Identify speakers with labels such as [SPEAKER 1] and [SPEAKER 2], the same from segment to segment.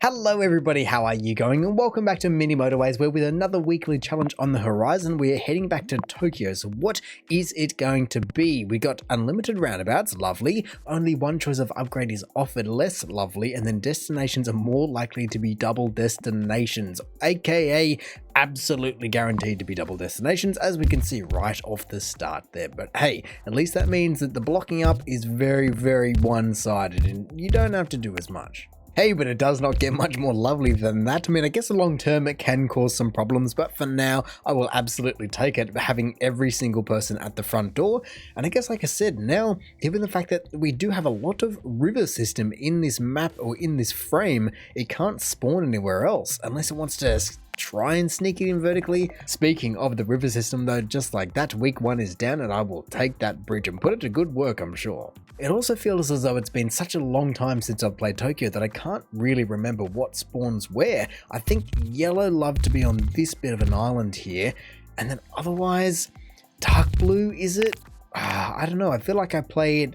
[SPEAKER 1] Hello everybody, how are you going? And welcome back to Mini Motorways, where with another weekly challenge on the horizon, we are heading back to Tokyo. So what is it going to be? We got unlimited roundabouts, lovely. Only one choice of upgrade is offered, less lovely. And then destinations are more likely to be double destinations, aka absolutely guaranteed to be double destinations, as we can see right off the start there. But hey, at least that means that the blocking up is very one-sided and you don't have to do as much. Hey, but it does not get much more lovely than that. I mean, I guess long term it can cause some problems, but for now, I will absolutely take it, having every single person at the front door. And I guess, like I said, now, given the fact that we do have a lot of river system in this map or in this frame, it can't spawn anywhere else unless it wants to try and sneak it in vertically. Speaking of the river system though, just like that, week 1 is down and I will take that bridge and put it to good work, I'm sure. It also feels as though it's been such a long time since I've played Tokyo that I can't really remember what spawns where. I think yellow loved to be on this bit of an island here, and then otherwise, dark blue, is it? I don't know, I feel like I played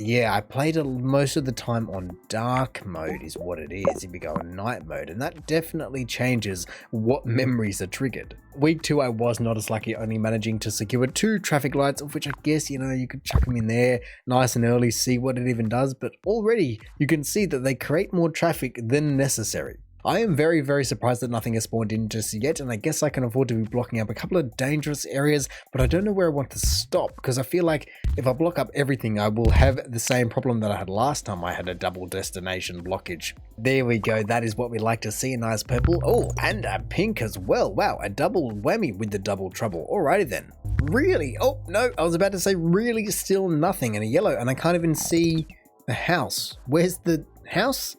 [SPEAKER 1] it most of the time on dark mode is what it is if you go on night mode, and that definitely changes what memories are triggered. Week 2 I was not as lucky, only managing to secure 2 traffic lights, of which I guess, you could chuck them in there nice and early, see what it even does, but already you can see that they create more traffic than necessary. I am very surprised that nothing has spawned in just yet, and I guess I can afford to be blocking up a couple of dangerous areas, but I don't know where I want to stop, because I feel like if I block up everything, I will have the same problem that I had last time I had a double destination blockage. There we go, that is what we like to see, a nice purple. Oh, and a pink as well. Wow, a double whammy with the double trouble. Alrighty then. Really? Oh, no, I was about to say really still nothing, and a yellow, and I can't even see the house. Where's the house?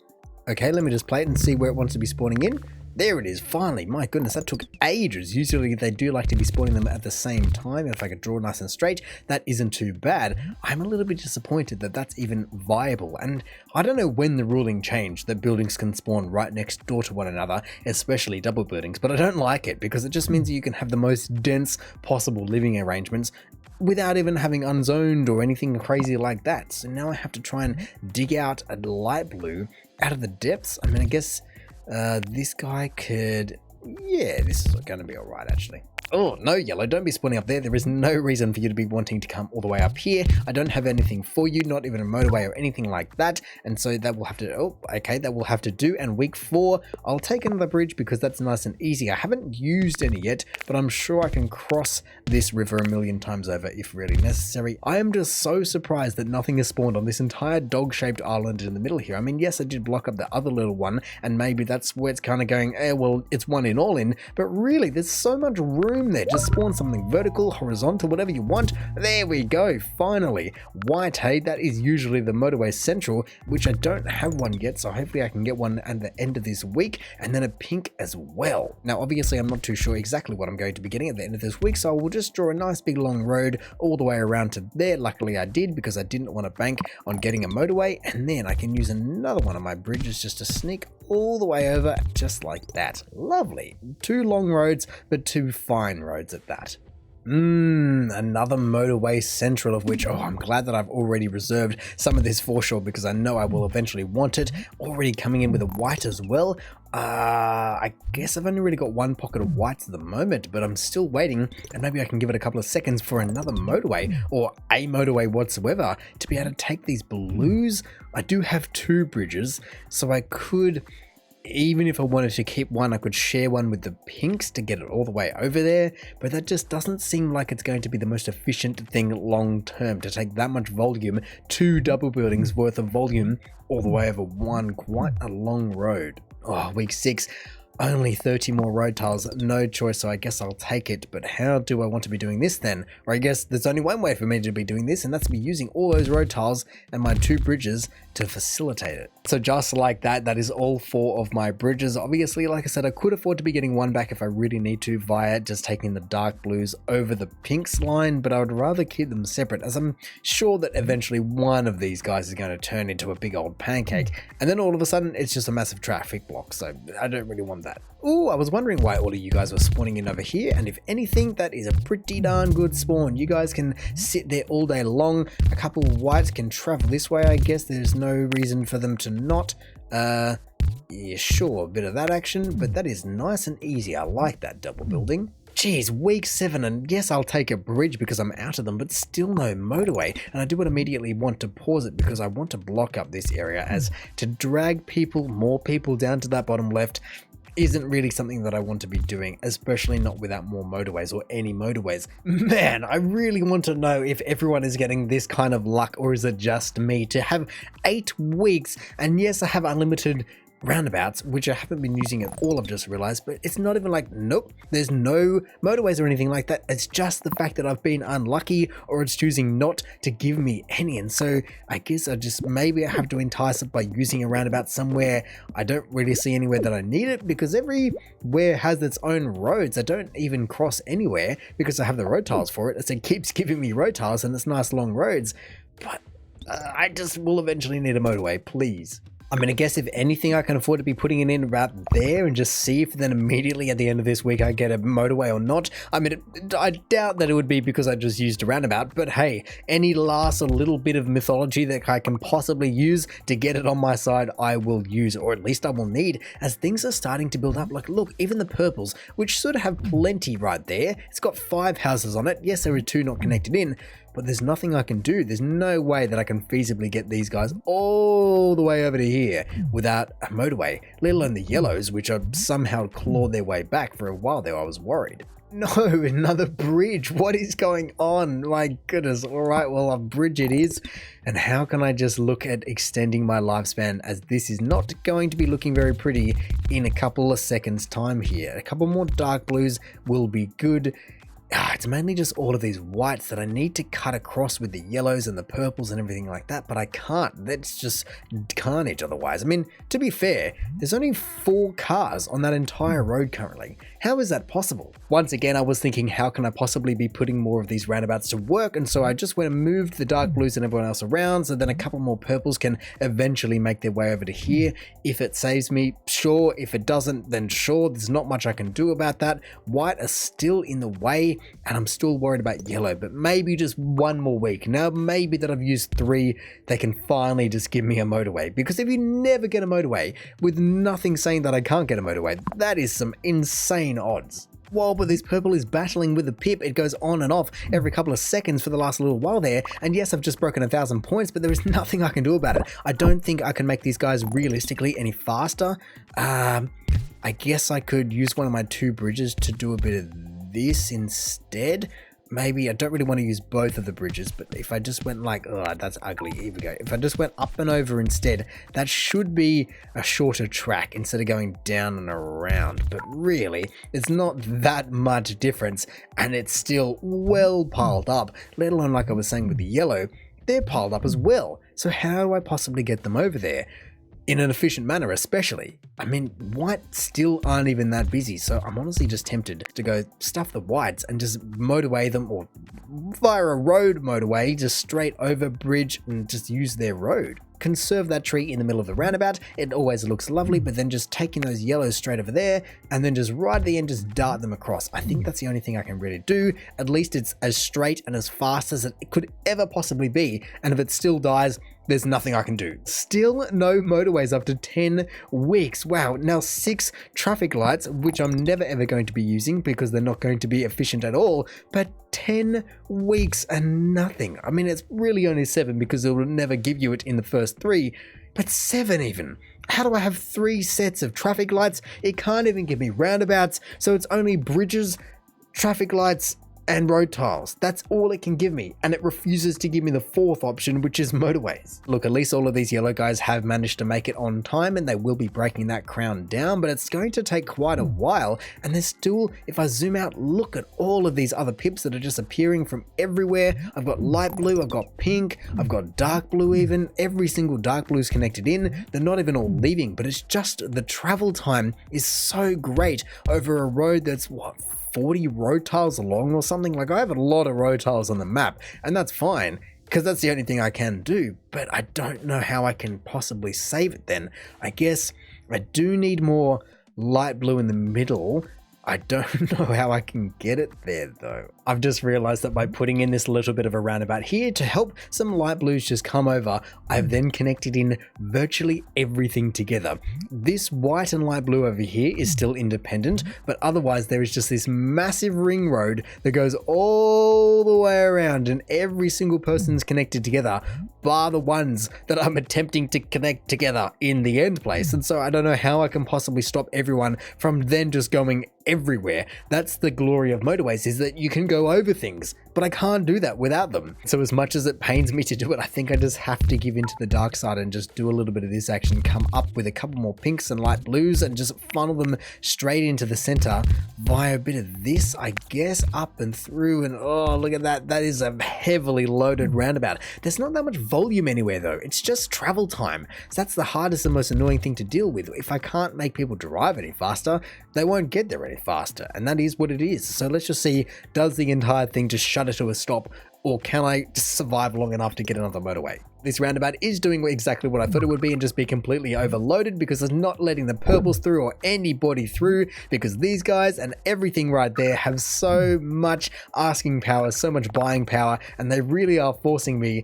[SPEAKER 1] Okay, let me just play it and see where it wants to be spawning in. There it is, finally. My goodness, that took ages. Usually they do like to be spawning them at the same time. And if I could draw nice and straight, that isn't too bad. I'm a little bit disappointed that that's even viable. And I don't know when the ruling changed that buildings can spawn right next door to one another, especially double buildings, but I don't like it because it just means you can have the most dense possible living arrangements without even having unzoned or anything crazy like that. So now I have to try and dig out a light blue out of the depths. I mean, I guess this guy could, yeah, this is going to be all right actually. Oh, no, yellow, don't be spawning up there. There is no reason for you to be wanting to come all the way up here. I don't have anything for you, not even a motorway or anything like that. And so that will have to, oh, okay, that will have to do. And week 4, I'll take another bridge because that's nice and easy. I haven't used any yet, but I'm sure I can cross this river a million times over if really necessary. I am just so surprised that nothing has spawned on this entire dog-shaped island in the middle here. I mean, yes, I did block up the other little one, and maybe that's where it's kind of going, well, it's one in all in, but really, there's so much room there. Just spawn something vertical, horizontal, whatever you want. There we go, finally. White, hey, that is usually the Motorway Central, which I don't have one yet, so hopefully I can get one at the end of this week, and then a pink as well. Now, obviously, I'm not too sure exactly what I'm going to be getting at the end of this week, so I will just draw a nice big long road all the way around to there. Luckily, I did, because I didn't want to bank on getting a motorway, and then I can use another one of my bridges just to sneak all the way over, just like that. Lovely. 2 long roads, but 2 fine roads at that. Another Motorway Central, of which, oh, I'm glad that I've already reserved some of this for sure because I know I will eventually want it. Already coming in with a white as well. I guess I've only really got 1 pocket of whites at the moment, but I'm still waiting, and maybe I can give it a couple of seconds for another motorway or a motorway whatsoever to be able to take these blues. I do have 2 bridges, so I could, even if I wanted to keep one, I could share one with the pinks to get it all the way over there, but that just doesn't seem like it's going to be the most efficient thing long term to take that much volume, 2 double buildings worth of volume all the way over one, quite a long road. Oh, week 6. Only 30 more road tiles, no choice, so I guess I'll take it. But how do I want to be doing this then? Or I guess there's only one way for me to be doing this, and that's to be using all those road tiles and my 2 bridges to facilitate it. So just like that, that is all 4 of my bridges. Obviously, like I said, I could afford to be getting 1 back if I really need to via just taking the dark blues over the pinks line, but I would rather keep them separate, as I'm sure that eventually one of these guys is going to turn into a big old pancake, and then all of a sudden it's just a massive traffic block, so I don't really want that. Ooh, I was wondering why all of you guys were spawning in over here, and if anything, that is a pretty darn good spawn. You guys can sit there all day long. A couple of whites can travel this way, I guess. There's no reason for them to not. Yeah, sure, a bit of that action, but that is nice and easy. I like that double building. Geez, week 7, and yes, I'll take a bridge because I'm out of them, but still no motorway. And I do immediately want to pause it because I want to block up this area, as to drag more people down to that bottom left isn't really something that I want to be doing, especially not without more motorways or any motorways. Man, I really want to know if everyone is getting this kind of luck, or is it just me to have 8 weeks? And yes, I have unlimited roundabouts, which I haven't been using at all, I've just realized, but it's not even like, nope, there's no motorways or anything like that. It's just the fact that I've been unlucky, or it's choosing not to give me any. And so I guess maybe I have to entice it by using a roundabout somewhere I don't really see anywhere that I need it, because everywhere has its own roads. I don't even cross anywhere because I have the road tiles for it. So it keeps giving me road tiles and it's nice long roads, but I just will eventually need a motorway, please. I mean, I guess if anything, I can afford to be putting it in about there and just see if then immediately at the end of this week I get a motorway or not. I mean, I doubt that it would be because I just used a roundabout, but hey, any last little bit of mythology that I can possibly use to get it on my side, I will use, or at least I will need, as things are starting to build up. Like, look, even the purples, which sort of have plenty right there. It's got 5 houses on it. Yes, there are 2 not connected in, but there's nothing I can do. There's no way that I can feasibly get these guys all the way over to here without a motorway, let alone the yellows, which are somehow clawed their way back. For a while there, I was worried. No, another bridge. What is going on? My goodness. All right, well, a bridge it is. And how can I just look at extending my lifespan, as this is not going to be looking very pretty in a couple of seconds time here. A couple more dark blues will be good. It's mainly just all of these whites that I need to cut across with the yellows and the purples and everything like that, but I can't. That's just carnage otherwise. I mean, to be fair, there's only 4 cars on that entire road currently. How is that possible? Once again, I was thinking, how can I possibly be putting more of these roundabouts to work? And so I just went and moved the dark blues and everyone else around, so then a couple more purples can eventually make their way over to here. If it saves me, sure. If it doesn't, then sure. There's not much I can do about that. White are still in the way, and I'm still worried about yellow, but maybe just one more week. Now, maybe that I've used 3, they can finally just give me a motorway. Because if you never get a motorway, with nothing saying that I can't get a motorway, that is some insane odds. While but this purple is battling with the pip, it goes on and off every couple of seconds for the last little while there. And yes, I've just broken 1,000 points, but there is nothing I can do about it. I don't think I can make these guys realistically any faster. I guess I could use one of my 2 bridges to do a bit of this instead. Maybe I don't really want to use both of the bridges, but if I just went like, oh, that's ugly. Here we go. If I just went up and over instead, that should be a shorter track instead of going down and around. But really, it's not that much difference, and it's still well piled up, let alone, like I was saying with the yellow, they're piled up as well. So how do I possibly get them over there in an efficient manner, especially? I mean, white still aren't even that busy, so I'm honestly just tempted to go stuff the whites and just motorway them, or via a road motorway, just straight over bridge and just use their road. Conserve that tree in the middle of the roundabout. It always looks lovely, but then just taking those yellows straight over there and then just right at the end, just dart them across. I think that's the only thing I can really do. At least it's as straight and as fast as it could ever possibly be. And if it still dies, there's nothing I can do. Still no motorways after 10 weeks. Wow. Now 6 traffic lights, which I'm never ever going to be using because they're not going to be efficient at all, but 10 weeks and nothing. I mean, it's really only 7 because it will never give you it in the first 3, but 7 even. How do I have 3 sets of traffic lights? It can't even give me roundabouts, so it's only bridges, traffic lights, and road tiles. That's all it can give me, and it refuses to give me the 4th option, which is motorways. Look, at least all of these yellow guys have managed to make it on time, and they will be breaking that crown down, but it's going to take quite a while. And there's still, if I zoom out, look at all of these other pips that are just appearing from everywhere. I've got light blue, I've got pink, I've got dark blue even. Every single dark blue is connected in. They're not even all leaving, but it's just the travel time is so great over a road that's, what, 40 road tiles along or something? Like, I have a lot of road tiles on the map, and that's fine because that's the only thing I can do, but I don't know how I can possibly save it then. I guess I do need more light blue in the middle, I don't know how I can get it there though. I've just realized that by putting in this little bit of a roundabout here to help some light blues just come over, I've then connected in virtually everything together. This white and light blue over here is still independent, but otherwise there is just this massive ring road that goes all the way around, and every single person's connected together, bar the ones that I'm attempting to connect together in the end place. And so I don't know how I can possibly stop everyone from then just going everywhere. That's the glory of motorways, is that you can go over things, but I can't do that without them. So as much as it pains me to do it, I think I just have to give into the dark side and just do a little bit of this action, come up with a couple more pinks and light blues and just funnel them straight into the center via a bit of this, I guess, up and through. And oh, look at that. That is a heavily loaded roundabout. There's not that much volume anywhere though. It's just travel time. So that's the hardest and most annoying thing to deal with. If I can't make people drive any faster, they won't get there any faster. And that is what it is. So let's just see, does the entire thing just shudder to a stop, or can I just survive long enough to get another motorway? This roundabout is doing exactly what I thought it would be and just be completely overloaded, because it's not letting the purples through or anybody through, because these guys and everything right there have so much asking power, so much buying power, and they really are forcing me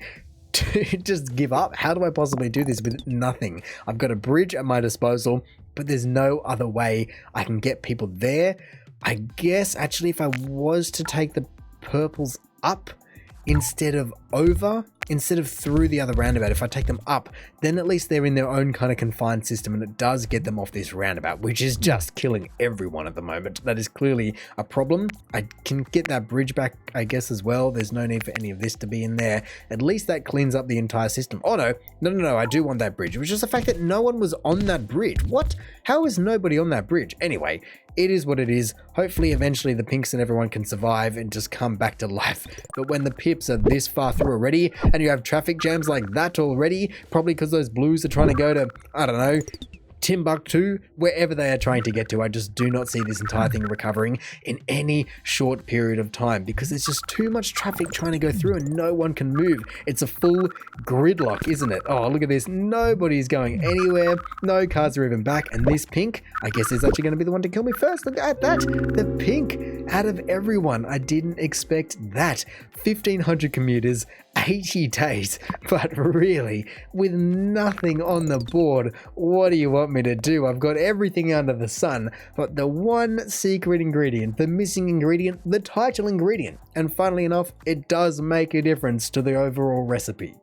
[SPEAKER 1] to just give up. How do I possibly do this with nothing? I've got a bridge at my disposal, but there's no other way I can get people there. I guess actually if I was to take the purples up instead of through the other roundabout, if I take them up, then at least they're in their own kind of confined system, and it does get them off this roundabout, which is just killing everyone at the moment. That is clearly a problem. I can get that bridge back, I guess, as well. There's no need for any of this to be in there. At least that cleans up the entire system. Oh no, I do want that bridge. It was just the fact that no one was on that bridge. What? How is nobody on that bridge? Anyway, it is what it is. Hopefully eventually the pinks and everyone can survive and just come back to life. But when the pips are this far through already, and you have traffic jams like that already, probably because those blues are trying to go to, I don't know, Timbuktu, wherever they are trying to get to, I just do not see this entire thing recovering in any short period of time, because there's just too much traffic trying to go through and no one can move. It's a full gridlock, isn't it? Oh, look at this. Nobody's going anywhere. No cars are even back. And this pink, I guess, is actually going to be the one to kill me first. Look at that. The pink out of everyone. I didn't expect that. 1,500 commuters, 80 days, but really, with nothing on the board, what do you want me to do? I've got everything under the sun, but the one secret ingredient, the missing ingredient, the title ingredient. And funnily enough, it does make a difference to the overall recipe.